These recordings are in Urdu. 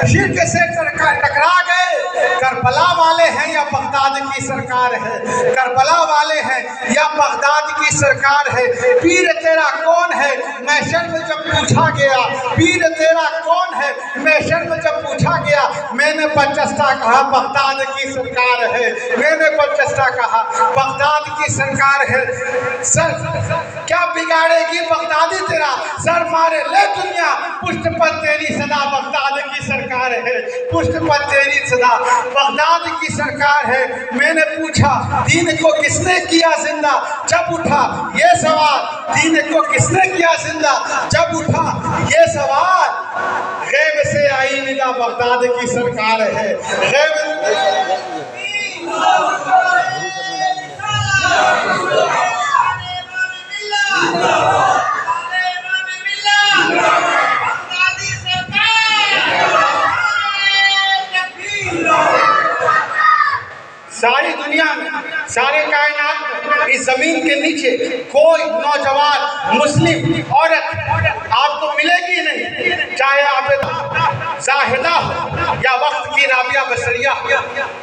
شرک سے ٹکرا گئے، کربلا والے ہیں یا بغداد کی سرکار ہے، کربلا والے ہیں یا بغداد کی سرکار ہے۔ پیر تیرا کون ہے محشر میں جب پوچھا گیا، پیر تیرا کون ہے محشر میں جب پوچھا گیا، میں نے برجستہ کہا بغداد کی سرکار ہے، میں نے برجستہ کہا بغداد کی سرکار ہے۔ سر کیا بگاڑے گی بغدادی تیرا، سر مارے لے دنیا، پشت پر تیری صدا بغداد کی سرکار ہے، پشت پر تیری صدا بغداد کی سرکار ہے۔ میں نے پوچھا دین کو کس نے کیا زندہ جب اٹھا یہ سوال، دین کو کس نے کیا زندہ جب اٹھا یہ سوال، غیب سے آئی ندا بغداد کی سرکار ہے، غیب ساری دنیا میں، سارے کائنات میں، اس زمین کے نیچے کوئی نوجوان مسلم عورت آپ کو ملے گی نہیں، چاہے آپ زاہدہ ہو یا وقت کی رابعہ بصریہ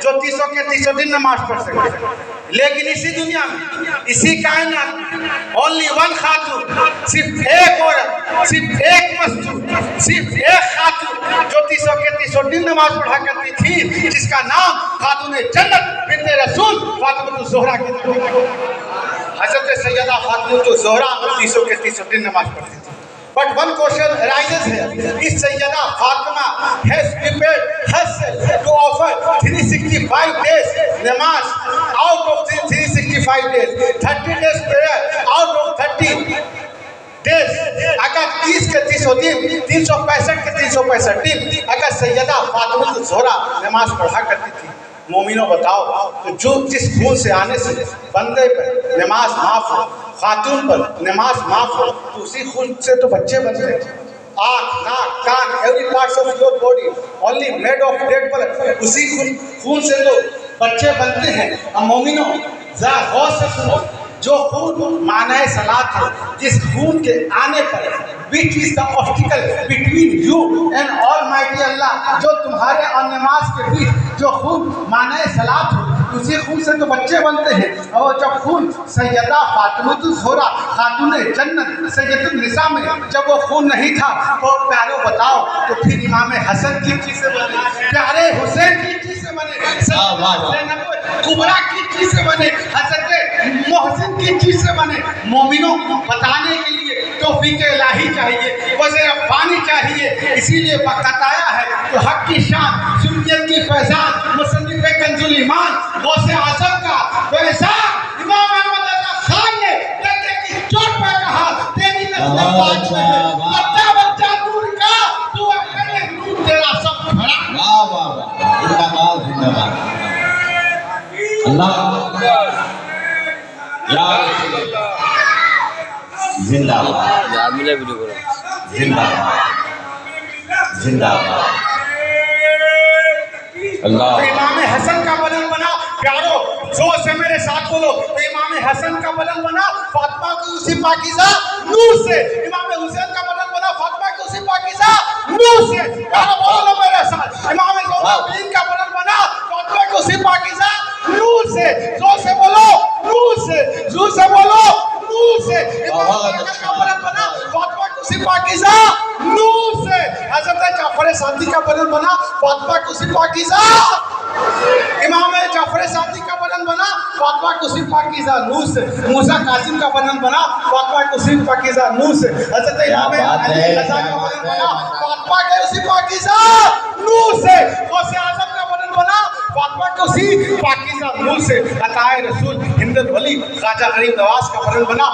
جو 300 کے 300 دن نماز پڑھ سکے، لیکن اسی دنیا میں، اسی کائنات میں only one خاتون، صرف ایک عورت، صرف ایک مستور، صرف ایک خاتون جو 300 کے 300 دن نماز پڑھا کرتی تھی، جس کا نام خاتون جنت بنت رسول فاطمہ الزہرا کی تھی۔ حضرت سیدہ فاطمہ الزہرا 300 کے 300 دن نماز پڑھتی تھی۔ But one question arises here. Is Sayyida Fatima has prepared herself to offer 365 days namaz out of 365 days, 30 days prayer out of 30 days. اگر 30 کے 300 دن، 365 کے 365 دن اگر سیدہ فاطمہ الزہرا نماز پڑھا کرتی تھی، مومنوں بتاؤ تو جو جس خون سے آنے سے بندے پر نماز معاف ہو، خاتون پر نماز معاف ہو، تو اسی خون سے تو بچے بنتے ہیں۔ آنکھ، ناک، کان، every parts of your body only made of dead blood, اسی خون سے تو بچے بنتے ہیں۔ اب مومنوں ذرا غور سے سنو، جو خون معنی صلاۃ ہے، جس خون کے آنے پر which is the obstacle between you and Almighty Allah، جو تمہارے اور نماز کے بیچ جو خون معنی صلاۃ ہو، اسی خون سے تو بچے بنتے ہیں۔ اور جب خون سیدہ فاطمہ الزہرا خاتون جنت سید النساء میں جب وہ خون نہیں تھا تو پیارو بتاؤ تو پھر امام حسن کی چیز سے بنے، پیارے حسین کی چیز سے بنے، زینب کبریٰ کی چیز سے بنے، حضرت محسن کی چیز سے بنے۔ مومنوں بتانے کے لیے توفیق الہی چاہیے، وزیر ربانی چاہیے، اسی لیے وقت آیا ہے تو حق کی شان، سنیت کی فیضان، مصنف کنز الایمان غوث اعظم کا فیضان امام احمد رضا خان نے ڈنڈے کی چوٹ پہ کہا تیری نسل پاک میں ہے، بچہ بچہ نور کا تو اکڑے نور تیرا سب کھڑا۔ واہ واہ واہ، زندہ باد زندہ باد اللہ یا رسول اللہ، زندہ باد زندہ باد زندہ باد اللہ۔ امام حسن کا بدن بنا، پیارو زور سے میرے ساتھ بولو، تو امام حسن کا بدن بنا فاطمہ کی اسی پاکیزہ نور سے، امام حسین کا بدن بنا فاطمہ کی اسی پاکیزہ نور سے، پیارو بولو میرے ساتھ، امام زین کا بدن بنا فاطمہ کی اسی پاکیزہ نور سے، زور سے بولو نور سے، زور سے بولو نور سے، امام حسن کا بدن بنا فاطمہ کی اسی پاکیزہ نور سے، حضرت جعفر صادق کا بدن بنا فاطمہ کی اسی پاکیزہ، امام جعفر صادق کا بدن بنا فاطمہ کی اسی پاکیزہ نور سے، موسیٰ کاظم کا بدن بنا فاطمہ کی اسی پاکیزہ نور سے، حضرت امام علی رضا کا بدن بنا فاطمہ کے اسی پاکیزہ نور سے، غوث اعظم کا بدن بنا فاطمہ کی اسی پاکیزہ نور سے، عطائے رسول ہند الولی خواجہ غریب نواز کا بدن بنا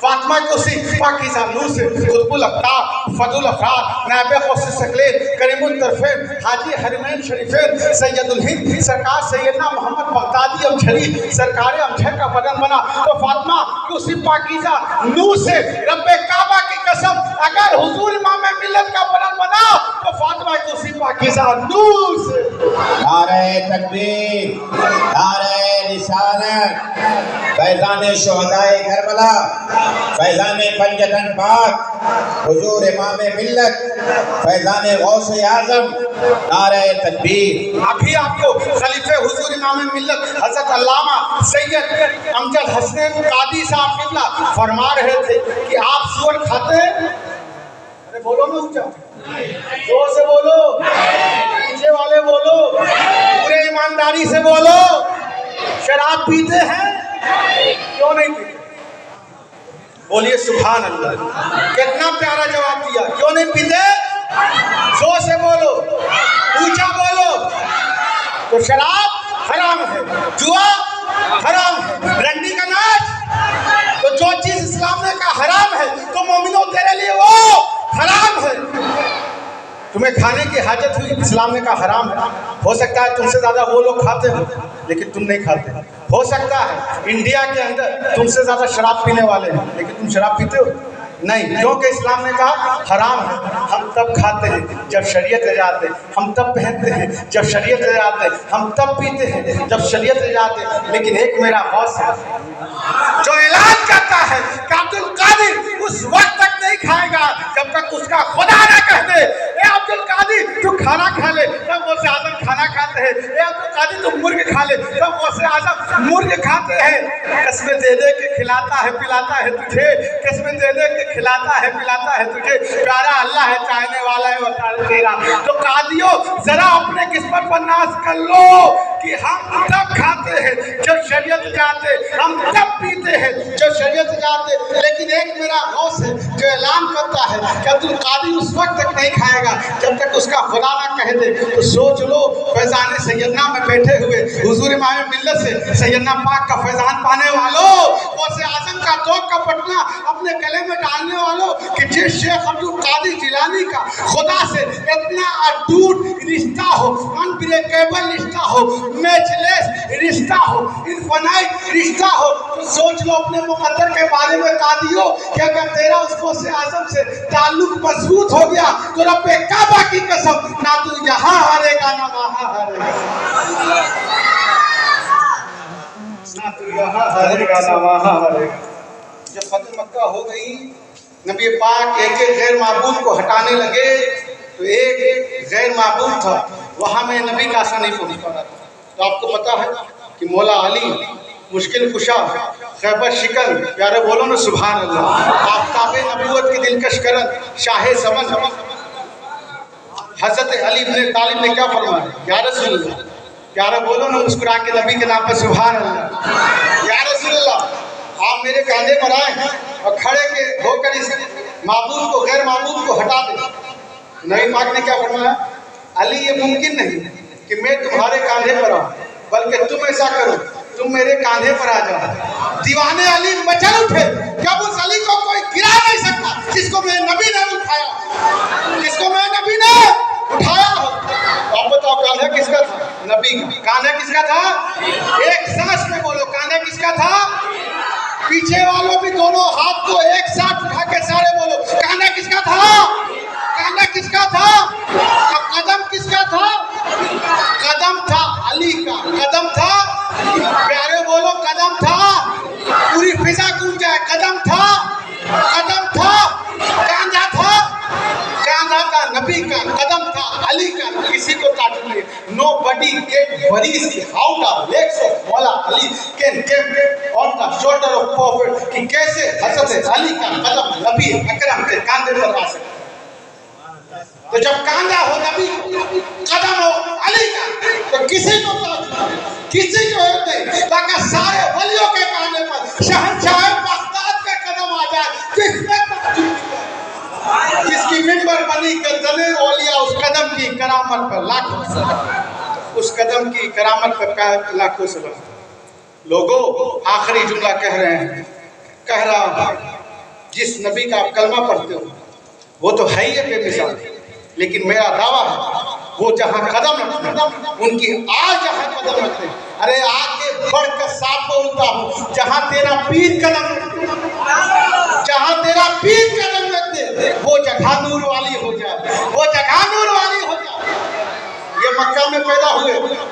فاطمہ کی اسی پاکیزہ نور سے، قطب الافکار فضل الافراد نائب غوث ثقلین کریم الطرفین حاجی حرمین شریفین سید الہند سرکار سیدنا محمد بغدادی امجھری سرکار امجھر کا بدن بنا، تو فاطمہ کی اسی پاکیزہ نور سے رب کعبہ کی قسم اگر حضور امام ملت کا بدن بنا تو فاطمہ کی اسی پاکیزہ نور سے۔ نعرہ تکبیر، نعرہ رسالت، فیضان شہدائے کربلا، فیضان پنجتن پاک، حضور امام ملت، فیضان غوث اعظم، نعرہ تکبیر۔ ابھی آپ کو خلیفہ حضور امام ملت حضرت علامہ سید امجد حسن قادری صاحب قبلہ فرما رہے تھے کہ آپ سور کھاتے ہیں؟ ارے بولو نا اونچا، زور سے بولو، پیچھے والے بولو، پورے ایمانداری سے بولو، شراب پیتے ہیں؟ کیوں نہیں پیتے؟ بولیے سبحان اللہ، کتنا پیارا جواب دیا، کیوں نہیں پیتے؟ زور سے بولو، اونچا بولو۔ تو شراب حرام ہے، جوا حرام ہے، رنڈی کا ناچ، تو جو چیز اسلام نے کہا حرام ہے تو مومنوں تیرے لیے وہ حرام ہے۔ تمہیں کھانے کی حاجت ہوئی، اسلام نے کہا حرام ہے۔ ہو سکتا ہے تم سے زیادہ وہ لوگ کھاتے ہو لیکن تم نہیں کھاتے۔ ہو سکتا ہے انڈیا کے اندر تم سے زیادہ شراب پینے والے ہیں لیکن تم شراب پیتے ہو نہیں، کیونکہ اسلام نے کہا حرام ہے۔ ہم تب کھاتے ہیں جب شریعت اجازت ہے، ہم تب پہنتے ہیں جب شریعت اجازت ہے، ہم تب پیتے ہیں جب شریعت اجازت ہے۔ لیکن ایک میرا غوث ہے جو اعلان کرتا ہے کہ عبد القادر اس وقت تک نہیں کھائے گا جب تک اس کا خدا نہ کہہ دے اے عبد القادر تو کھانا کھا لے، تب غوث اعظم کھانا کھاتے ہیں۔ اے عبد القادر تو مرغ کھا لے، تب غوث اعظم مرغ کھاتے ہیں۔ قسمیں دے دے کے کھلاتا ہے پلاتا ہے تجھے، قسمیں دے دے کے کھلاتا ہے پلاتا ہے تجھے، پیارا اللہ ہے چاہنے والا ہے وطن تیرا۔ تو قادیوں ذرا اپنے قسمت پر ناز کر لو کہ ہم تب کھاتے ہیں جب شریعت جاتے، ہم تب پیتے ہیں جب شریعت جاتے۔ لیکن ایک میرا غوث ہے جو اعلان کرتا ہے کہ عبد القادر اس وقت تک نہیں کھائے گا جب تک اس کا خدا نہ کہہ دے۔ تو سوچ لو فیضان سیدنا میں بیٹھے ہوئے حضور امام ملت سے سیدنا پاک کا فیضان پانے والوں، غوث اعظم کا توق کا پٹنا اپنے گلے میں ڈالنے والوں، کہ جس شیخ عبد القادر جیلانی کا خدا سے اتنا اٹوٹ رشتہ ہو، انبریکیبل رشتہ ہو، میچلیس رشتہ ہو، انفنائٹ رشتہ ہو، تو سوچ لو اپنے مقدر کے بارے میں قادیوں کہ اگر تیرا اس غوث اعظم سے تعلق مضبوط ہو گیا تو رب کعبہ کی قسم نہ تو یہاں ہارے گا نہ وہاں ہارے گا، نہ تو یہاں ہارے گا نہ وہاں ہارے گا۔ جب فتح مکہ ہو گئی، نبی پاک ایک ایک غیر معبود کو ہٹانے لگے، تو ایک غیر معبود تھا وہاں میں نبی کا اثر نہیں پہنچ پا رہا تھا۔ تو آپ کو پتا ہے کہ مولا علی مشکل کشا، خیبر شکن، پیارے بولو نا سبحان اللہ، آفتاب نبوت کی دلکش کرن، شاہ زمن، حضرت علی بن طالب نے کیا فرمایا؟ یا رسول اللہ، پیارے بولو نا مسکرا کے نبی کے نام پر سبحان اللہ، یا رسول اللہ آپ میرے کاندھے پر آئے اور کھڑے ہو کر اس معبود کو غیر معبود کو ہٹا دیں۔ نبی پاک نے کیا فرمایا؟ علی یہ ممکن نہیں کہ میں تمہارے کاندھے پر آؤں، بلکہ تم ایسا کرو تم میرے کاندھے پر آ جاؤ۔ دیوانے علی مچل اٹھے کہ اب اس علی کو کوئی گرا نہیں سکتا جس کو میں نبی نے اٹھایا، جس کو میں نبی نے اٹھایا ہو۔ آپ بتاؤ کاندھا کس کا تھا؟ نبی کا۔ کاندھا کس کا تھا؟ ایک سانس میں بولو، کاندھا کس کا تھا؟ پیچھے والوں بھی دونوں ہاتھ کو ایک ساتھ اٹھا کے سارے بولو، کاندھا کس کا تھا؟ کاندھا کس کا تھا؟ قدم کس کا تھا؟ قدم تھا علی کا، قدم تھا، پیارے بولو قدم تھا، پوری فضا گونج جائے، قدم تھا، قدم تھا، کاندھا تھا، کاندھا کا نبی کا، قدم تھا علی کا، کسی کو تعجب نہیں۔ Nobody get worries how the legs of مولا علی can came on the shoulder of prophet، کہ کیسے حضرت علی کا قدم نبی اکرم کے کاندھے پر آ سکتا۔ تو جب کاندھا ہو نبی قدم ہو علی کا تو کسی کو کسی کو نہیں، تاکہ سارے ولیوں کے کاندھے پر شہنشاہ بغداد کے قدم آ جائے، کس میں جس کی منبر بنی گردنیں اولیاء اس قدم کی کرامت پر لاکھوں سلام، اس قدم کی کرامت پر لاکھوں سلام۔ لوگوں آخری جملہ کہہ رہے ہیں، کہہ رہا جس نبی کا آپ کلمہ پڑھتے ہو وہ تو ہے ہی بے مثال، لیکن میرا دعویٰ ہے وہ جہاں قدم رکھتے ہیں ان کی آج جہاں قدم رکھتے ہیں، ارے آگے بڑھ کر صاف بولتا ہوں، جہاں تیرا پیر قدم رکھتے، جہاں تیرا پیر قدم رکھتے وہ جگہ نور والی ہو جائے، وہ جگہ نور والی ہو جائے۔ یہ مکہ میں پیدا ہوئے